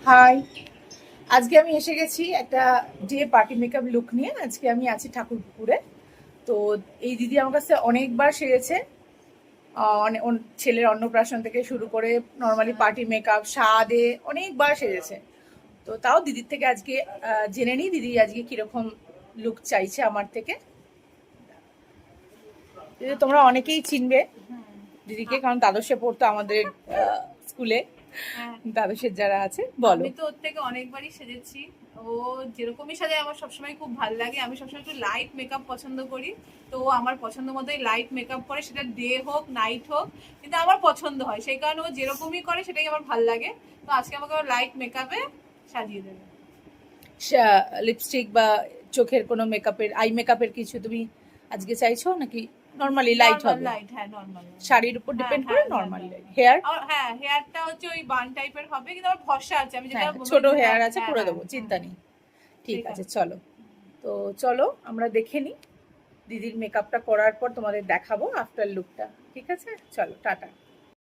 High, আজকে আমি এসে গেছি একটা ডে পার্টি মেকআপ লুক নিয়ে। আজকে আমি আছি ঠাকুরপুকুরে। তো এই দিদি আমার কাছে অনেকবার সেরেছে, ছেলের অন্নপ্রাশন থেকে শুরু করে নর্মালি পার্টি মেকআপ স্বাদে অনেকবার সেরেছে। তো তাও দিদির থেকে আজকে জেনে নিই দিদি আজকে কিরকম লুক চাইছে আমার থেকে। দিদি তোমরা অনেকেই চিনবে দিদিকে, কারণ দ্বাদশে পড়তো আমাদের স্কুলে। হ্যাঁ, দ্বাদশের যারা আছে বলো। আমি তো ওর থেকে অনেকবারই সেজেছি। ও যেরকমই সাজে আমার সবসময় খুব ভালো লাগে। আমি সবসময় একটু লাইট মেকআপ পছন্দ করি। তো ও আমার পছন্দ মতোই লাইট মেকআপ করে, সেটা ডে হোক নাইট হোক, কিন্তু আমার পছন্দ হয়, সেই কারণে ও যেরকমই করে সেটাই আমার ভালো লাগে। তো আজকে আমাকে লাইট মেকআপে সাজিয়ে দেবে। লিপস্টিক বা চোখের কোনো মেকআপের, আই মেকআপের কিছু তুমি আজকে চাইছো নাকি নরমালি লাইট নর্মাল হবে? লাইট, হ্যাঁ নর্মাল। শাড়ির উপর হ্যাঁ ডিপেন্ড করে হ্যাঁ নরমালি নর্মাল। লাইট। হেয়ার? হ্যাঁ, হেয়ারটা হচ্ছে ওই বান টাইপের হবে, কিন্তু আমার ফর্সা আছে, আমি যেটা হ্যাঁ, বলবো। ছোট হ্যাঁ হেয়ার আছে, হ্যাঁ করে হ্যাঁ দেবো, হ্যাঁ, চিন্তা নেই। ঠিক ঠিক আছে, আছে। চলো। তো চলো আমরা দেখে নিই দিদির মেকআপটা করার পর তোমাদের দেখাবো আফটার লুকটা। ঠিক আছে, চলো টাটা।